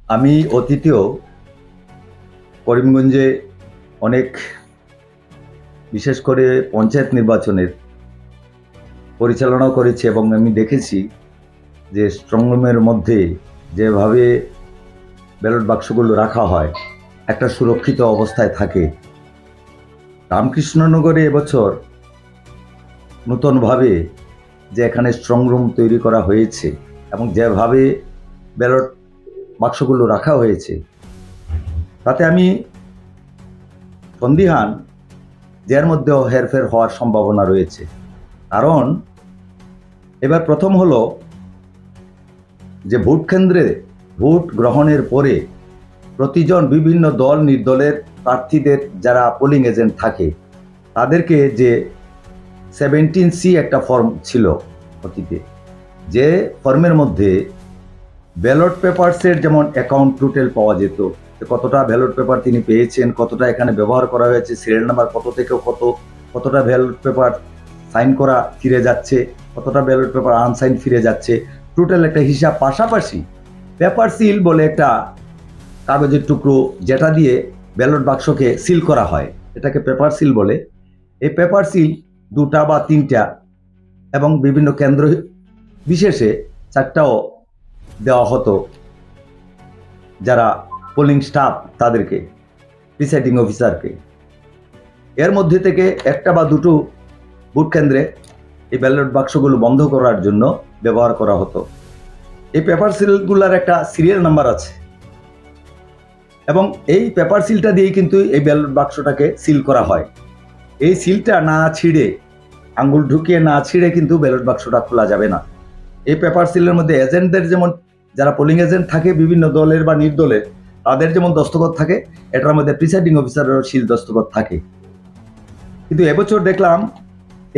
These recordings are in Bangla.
আমি অতীতেও করিমগঞ্জে অনেক বিশেষ করে পঞ্চায়েত নির্বাচনের পরিচালনা করেছি এবং আমি দেখেছি যে স্ট্রংরুমের মধ্যে যেভাবে ব্যালট বাক্সগুলো রাখা হয় একটা সুরক্ষিত অবস্থায় থাকে। রামকৃষ্ণনগরে এবছর নতুনভাবে যে এখানে স্ট্রংরুম তৈরি করা হয়েছে এবং যেভাবে ব্যালট বাক্সগুলো রাখা হয়েছে তাতে আমি সন্দিহান যে এর মধ্যেও হেরফের হওয়ার সম্ভাবনা রয়েছে। কারণ এবার প্রথম হলো যে ভোট কেন্দ্রে ভোট গ্রহণের পরে প্রতিজন বিভিন্ন দল নির্দলের প্রার্থীদের যারা পোলিং এজেন্ট থাকে তাদেরকে যে 17C একটা ফর্ম ছিল অতীতে, যে ফর্মের মধ্যে ব্যালট পেপারসের যেমন অ্যাকাউন্ট টোটাল পাওয়া যেত, কতটা ব্যালট পেপার তিনি পেয়েছেন, কতটা এখানে ব্যবহার করা হয়েছে, সিরিয়াল নাম্বার কত থেকে কতটা ব্যালট পেপার সাইন করা ফিরে যাচ্ছে, কতটা ব্যালট পেপার আনসাইন ফিরে যাচ্ছে, টোটাল একটা হিসাব। পাশাপাশি পেপার সিল বলে একটা কাগজের টুকরো যেটা দিয়ে ব্যালট বাক্সকে সিল করা হয়, এটাকে পেপার সিল বলে। এই পেপার সিল 2টা বা 3টা এবং বিভিন্ন কেন্দ্র বিশেষে 4টাও দেওয়া হতো যারা পোলিং স্টাফ তাদেরকে, প্রিসাইডিং অফিসারকে। এর মধ্যে থেকে 1টা বা 2টো ভোট কেন্দ্রে এই ব্যালট বাক্সগুলো বন্ধ করার জন্য ব্যবহার করা হতো। এই পেপার সিলগুলোর একটা সিরিয়াল নাম্বার আছে এবং এই পেপার সিলটা দিয়েই কিন্তু এই ব্যালট বাক্সটাকে সিল করা হয়। এই সিলটা না ছিঁড়ে, আঙ্গুল ঢুকিয়ে না ছিঁড়ে কিন্তু ব্যালট বাক্সটা খোলা যাবে না। এই পেপার সিলের মধ্যে এজেন্টদের যেমন যারা পোলিং এজেন্ট থাকে বিভিন্ন দলের বা নির্দলের, তাদের যেমন দস্তখত থাকে, এটার মধ্যে প্রিসাইডিং অফিসারেরও সিল দস্তখত থাকে। কিন্তু এবছর দেখলাম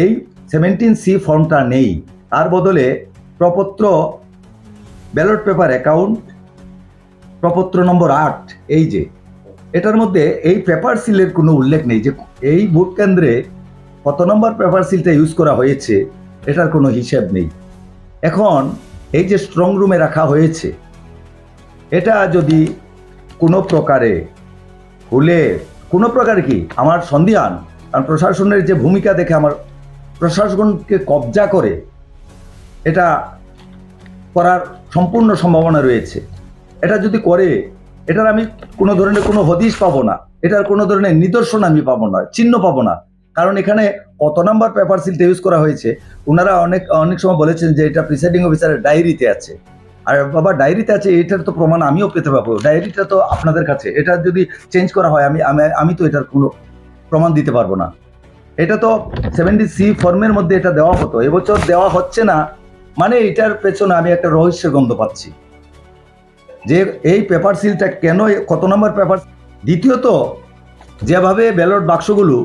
এই 17C ফর্মটা নেই, তার বদলে প্রপত্র ব্যালট পেপার অ্যাকাউন্ট প্রপত্র নম্বর 8, এই যে এটার মধ্যে এই পেপার সিলের কোনো উল্লেখ নেই যে এই ভোট কেন্দ্রে কত নম্বর পেপার সিলটা ইউজ করা হয়েছে, এটার কোনো হিসাব নেই। এখন এই যে স্ট্রং রুমে রাখা হয়েছে, এটা যদি কোনো প্রকারে খুলে, কোনো প্রকারে কি আমার সন্দিহান, কারণ প্রশাসনের যে ভূমিকা দেখে আমার প্রশাসনকে কবজা করে এটা করার সম্পূর্ণ সম্ভাবনা রয়েছে। এটা যদি করে, এটার আমি কোনো ধরনের কোনো হদিশ পাবো না, এটার কোনো ধরনের নিদর্শন আমি পাবো না, চিহ্ন পাবো না। কারণ এখানে কত নাম্বার পেপার সিলটা ইউজ করা হয়েছে, ওনারা অনেক সময় বলেছেন যে এটা প্রিসাইডিং অফিসারের ডায়েরিতে আছে। আর বাবা, ডায়েরিতে আছে এটার তো প্রমাণ আমিও পেতে পাবো, ডায়েরিটা তো আপনাদের কাছে, এটা যদি চেঞ্জ করা হয় আমি তো এটার কোনো প্রমাণ দিতে পারবো না। এটা তো 70C ফর্মের মধ্যে এটা দেওয়া হতো, এবছর দেওয়া হচ্ছে না, মানে এটার পেছনে আমি একটা রহস্যের গন্ধ পাচ্ছি যে এই পেপার সিলটা কেন, কত নম্বর পেপার। দ্বিতীয়ত, যেভাবে ব্যালট বাক্সগুলো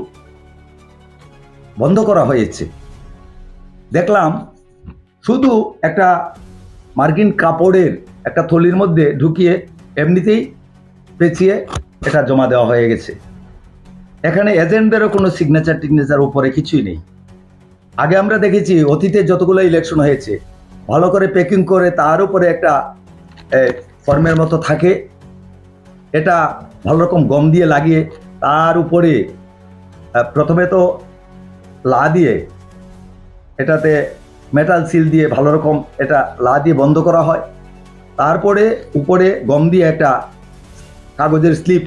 বন্ধ করা হয়েছে, দেখলাম শুধু একটা মার্কিন কাপড়ের একটা থলির মধ্যে ঢুকিয়ে এমনিতেই পেঁচিয়ে এটা জমা দেওয়া হয়ে গেছে। এখানে এজেন্টদেরও কোনো সিগনেচার উপরে কিছুই নেই। আগে আমরা দেখেছি অতীতে যতগুলো ইলেকশন হয়েছে, ভালো করে প্যাকিং করে তার উপরে একটা ফর্মের মতো থাকে, এটা ভালো রকম গম দিয়ে লাগিয়ে তার উপরে প্রথমে তো লা দিয়ে, এটাতে মেটাল সিল দিয়ে ভালো রকম এটা লা দিয়ে বন্ধ করা হয়, তারপরে উপরে গম দিয়ে একটা কাগজের স্লিপ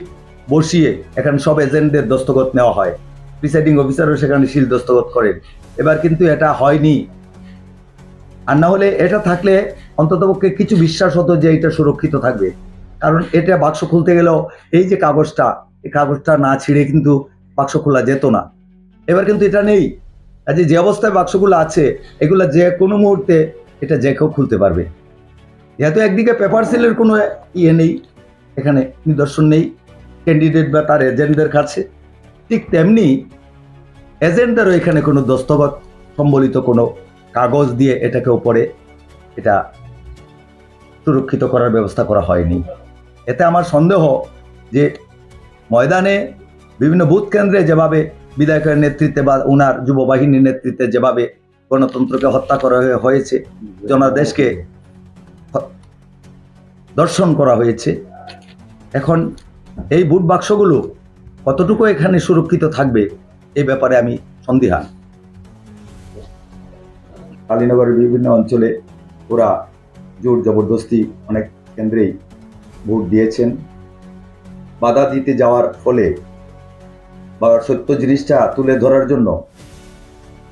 বসিয়ে এখানে সব এজেন্টদের দস্তখত নেওয়া হয়, প্রিসাইডিং অফিসারও সেখানে সিল দস্তখত করেন। এবার কিন্তু এটা হয়নি। আর না হলে এটা থাকলে অন্ততপক্ষে কিছু বিশ্বাস হতো যে এটা সুরক্ষিত থাকবে, কারণ এটা বাক্স খুলতে গেলেও এই যে কাগজটা, এই কাগজটা না ছিঁড়ে কিন্তু বাক্স খোলা যেত না। এবার কিন্তু এটা নেই। কাজে যে অবস্থায় বাক্সগুলো আছে, এগুলো যে কোনো মুহূর্তে এটা যে কেউ খুলতে পারবে। যেহেতু একদিকে পেপার সিলের কোনো ইয়ে নেই, এখানে নিদর্শন নেই ক্যান্ডিডেট বা তার এজেন্টদের কাছে, ঠিক তেমনি এজেন্টদেরও এখানে কোনো দস্তখত সম্বলিত কোনো কাগজ দিয়ে এটাকে উপরে এটা সুরক্ষিত করার ব্যবস্থা করা হয়নি। এতে আমার সন্দেহ যে ময়দানে বিভিন্ন বুথ কেন্দ্রে যেভাবে বিধায়কের নেতৃত্বে বা ওনার যুব বাহিনীর নেতৃত্বে যেভাবে গণতন্ত্রকে হত্যা করা হয়েছে, জনাদেশকে দর্শন করা হয়েছে। এখন এই ভোট বাক্সগুলো কতটুকু এখানে সুরক্ষিত থাকবে এই ব্যাপারে আমি সন্দিহান। কালীনগরের বিভিন্ন অঞ্চলে ওরা জোর জবরদস্তি অনেক কেন্দ্রেই ভোট দিয়েছেন। বাধা দিতে যাওয়ার ফলে বা সত্য জিনিসটা তুলে ধরার জন্য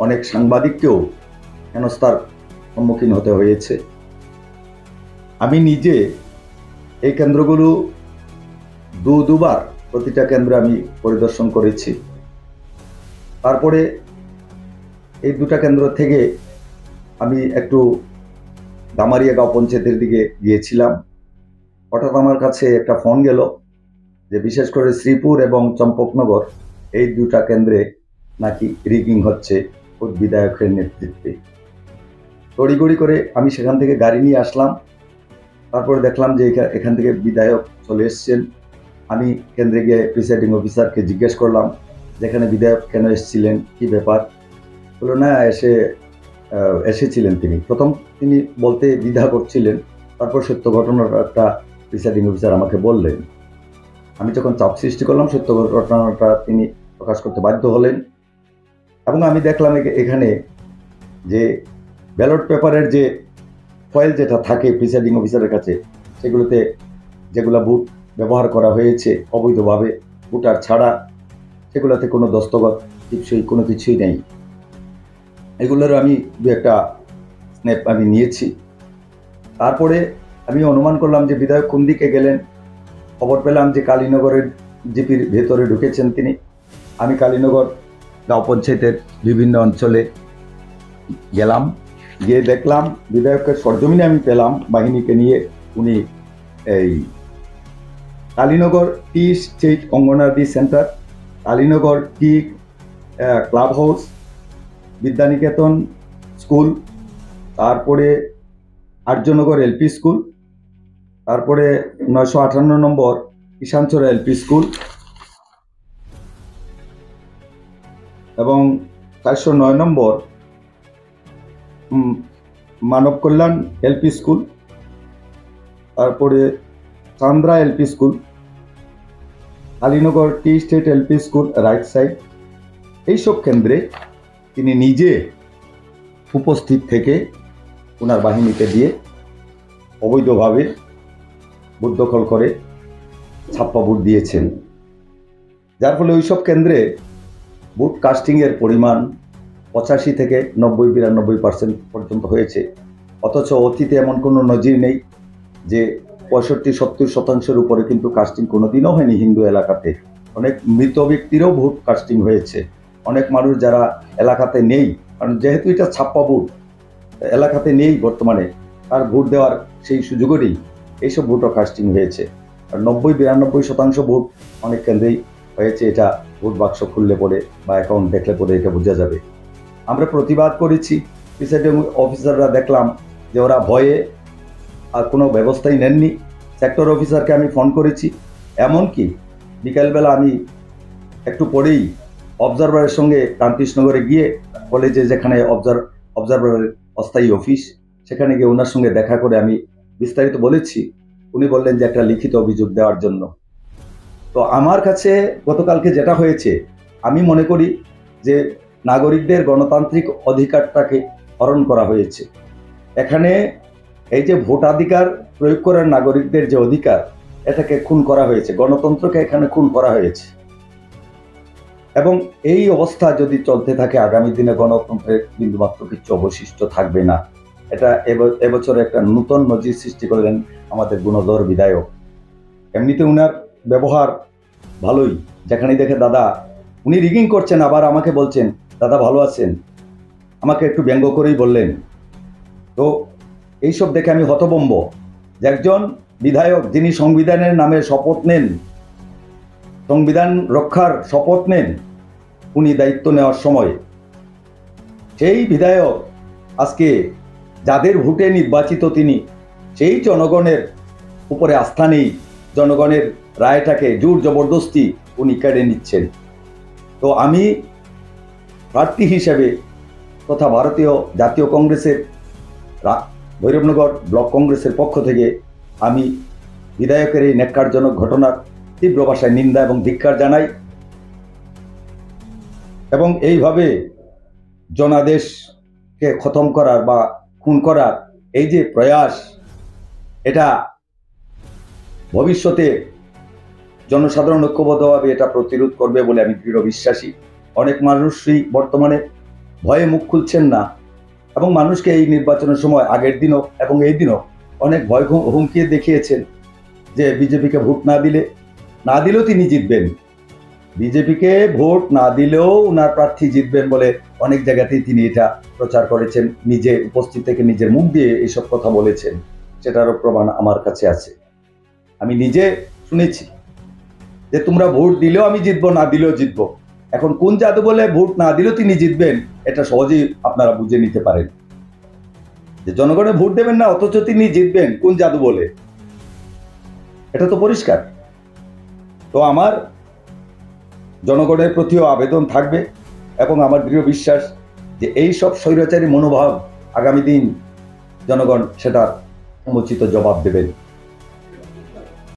অনেক সাংবাদিককেও হেনস্থার সম্মুখীন হতে হয়েছে। আমি নিজে এই কেন্দ্রগুলো দুবার প্রতিটা কেন্দ্রে আমি পরিদর্শন করেছি। তারপরে এই দুটা কেন্দ্র থেকে আমি একটু গামারিয়াগাঁও পঞ্চায়েতের দিকে গিয়েছিলাম। হঠাৎ আমার কাছে একটা ফোন গেল যে বিশেষ করে শ্রীপুর এবং চম্পকনগর এই দুটা কেন্দ্রে নাকি রিগিং হচ্ছে বিধায়কের নেতৃত্বে। তড়িঘড়ি করে আমি সেখান থেকে গাড়ি নিয়ে আসলাম। তারপরে দেখলাম যে এখান থেকে বিধায়ক চলে এসছেন। আমি কেন্দ্রে গিয়ে প্রিসাইডিং অফিসারকে জিজ্ঞেস করলাম যেখানে বিধায়ক কেন এসেছিলেন, কি ব্যাপার। বললো না এসেছিলেন তিনি। প্রথম তিনি বলতে দ্বিধা করছিলেন, তারপর সত্য ঘটনাটা প্রিসাইডিং অফিসার আমাকে বললেন। আমি যখন চাপ সৃষ্টি করলাম সত্য ঘটনাটা তিনি প্রকাশ করতে বাধ্য হলেন। এবং আমি দেখলাম এখানে যে ব্যালট পেপারের যে ফয়েল যেটা থাকে প্রিসাইডিং অফিসারের কাছে, সেগুলোতে যেগুলো বুট ব্যবহার করা হয়েছে অবৈধভাবে বুটার ছাড়া, সেগুলোতে কোনো দস্তখত টিপসই কোনো কিছুই নেই। এগুলোর আমি দু একটা স্ন্যাপ আমি নিয়েছি। তারপরে আমি অনুমান করলাম যে বিধায়ক কোন দিকে গেলেন। খবর পেলাম যে কালীনগরের জিপির ভেতরে ঢুকেছেন তিনি। আমি কালীনগর গাঁও পঞ্চায়েতের বিভিন্ন অঞ্চলে গেলাম, গিয়ে দেখলাম বিধায়কের সরজমিনে আমি পেলাম বাহিনীকে নিয়ে উনি এই Kalinagar tea state anganwadi centre, Kalinagar টি ক্লাব হাউস, বিদ্যানিকেতন স্কুল, তারপরে আর্যনগর এলপি স্কুল, তারপরে 958 নম্বর কিষানচড়া এলপি স্কুল এবং 409 নম্বর মানব কল্যাণ এলপি স্কুল, তারপরে Chandra LP school, Kalinagar tea estate LP school right side. এইসব কেন্দ্রে তিনি নিজে উপস্থিত থেকে ওনার বাহিনীকে দিয়ে অবৈধভাবে ভোট দখল করে ছাপ্পা ভোট দিয়েছেন, যার ফলে ওইসব কেন্দ্রে ভোট কাস্টিংয়ের পরিমাণ 85 থেকে 90-92% পর্যন্ত হয়েছে। অথচ অতীতে এমন কোনো নজির নেই যে 65-70% উপরে কিন্তু কাস্টিং কোনোদিনও হয়নি হিন্দু এলাকাতে। অনেক মৃত ব্যক্তিরও ভোট কাস্টিং হয়েছে। অনেক মানুষ যারা এলাকাতে নেই, কারণ যেহেতু এটা ছাপ্পা ভোট এলাকাতে নেই বর্তমানে, আর ভোট দেওয়ার সেই সুযোগেরই এইসব ভোটও কাস্টিং হয়েছে। আর 90-92% ভোট অনেক কেন্দ্রেই হয়েছে। এটা ভোট বাক্স খুললে পরে বা অ্যাকাউন্ট দেখলে পরে এটা বোঝা যাবে। আমরা প্রতিবাদ করেছি, প্রিসাইডিং অফিসাররা দেখলাম যে ওরা ভয়ে আর কোনো ব্যবস্থাই নেননি। সেক্টর অফিসারকে আমি ফোন করেছি, এমনকি বিকালবেলা আমি একটু পরেই অবজারভারের সঙ্গে রামকৃষ্ণনগরে গিয়ে কলেজে যেখানে অবজারভারের অস্থায়ী অফিস, সেখানে গিয়ে ওনার সঙ্গে দেখা করে আমি বিস্তারিত বলেছি। উনি বললেন যে একটা লিখিত অভিযোগ দেওয়ার জন্য। তো আমার কাছে গতকালকে যেটা হয়েছে, আমি মনে করি যে নাগরিকদের গণতান্ত্রিক অধিকারটাকে হরণ করা হয়েছে। এখানে এই যে ভোটাধিকার প্রয়োগ করার নাগরিকদের যে অধিকার, এটাকে খুন করা হয়েছে, গণতন্ত্রকে এখানে খুন করা হয়েছে। এবং এই অবস্থা যদি চলতে থাকে আগামী দিনে গণতন্ত্রের বিন্দুমাত্র কিছু অবশিষ্ট থাকবে না। এটা এবছরে একটা নতুন নজির সৃষ্টি করলেন আমাদের গুণধর বিধায়ক। এমনিতে উনার ব্যবহার ভালোই, যেখানেই দেখে দাদা উনি রিগিং করছেন, আবার আমাকে বলছেন দাদা ভালো আছেন, আমাকে একটু ব্যঙ্গ করেই বললেন। তো এইসব দেখে আমি হতভম্ব যে একজন বিধায়ক যিনি সংবিধানের নামে শপথ নেন, সংবিধান রক্ষার শপথ নেন, উনি দায়িত্ব নেওয়ার সময় সেই বিধায়ক আজকে যাদের ভোটে নির্বাচিত তিনি, সেই জনগণের উপরে আস্থা নেই, জনগণের রায়টাকে জোর জবরদস্তি উনি কেড়ে নিচ্ছেন। তো আমি প্রার্থী হিসেবে তথা ভারতীয় জাতীয় কংগ্রেসের ভৈরবনগর ব্লক কংগ্রেসের পক্ষ থেকে আমি বিধায়কের এই ন্যাক্কারজনক ঘটনার তীব্র ভাষায় নিন্দা এবং ধিক্কার জানাই এবং এইভাবে জনাদেশকে খতম করার বা খুন করার এই যে প্রয়াস, এটা ভবিষ্যতে জনসাধারণ ঐক্যবদ্ধভাবে এটা প্রতিরোধ করবে বলে আমি দৃঢ় বিশ্বাসী। অনেক মানুষই বর্তমানে ভয়ে মুখ খুলছেন না এবং মানুষকে এই নির্বাচনের সময় আগের দিনও এবং এই দিনও অনেক ভয় হুমকি দেখিয়েছেন যে বিজেপিকে ভোট না দিলেও তিনি জিতবেন, বিজেপিকে ভোট না দিলেও ওনার প্রার্থী জিতবেন বলে অনেক জায়গাতেই তিনি এটা প্রচার করেছেন, নিজে উপস্থিত থেকে নিজের মুখ দিয়ে এইসব কথা বলেছেন। সেটারও প্রমাণ আমার কাছে আছে। আমি নিজে শুনেছি যে তোমরা ভোট দিলেও আমি জিতবো, না দিলেও জিতবো। এখন কোন জাদু বলে ভোট না দিলেও তিনি জিতবেন, এটা সহজেই আপনারা বুঝে নিতে পারেন যে জনগণের ভোট দেবেন না অথচ তিনি জিতবেন কোন জাদু বলে, এটা তো পরিষ্কার। তো আমার জনগণের প্রতিও আবেদন থাকবে এবং আমার দৃঢ় বিশ্বাস যে এই সব স্বৈরাচারী মনোভাব আগামী দিন জনগণ সেটার সমুচিত জবাব দেবেন।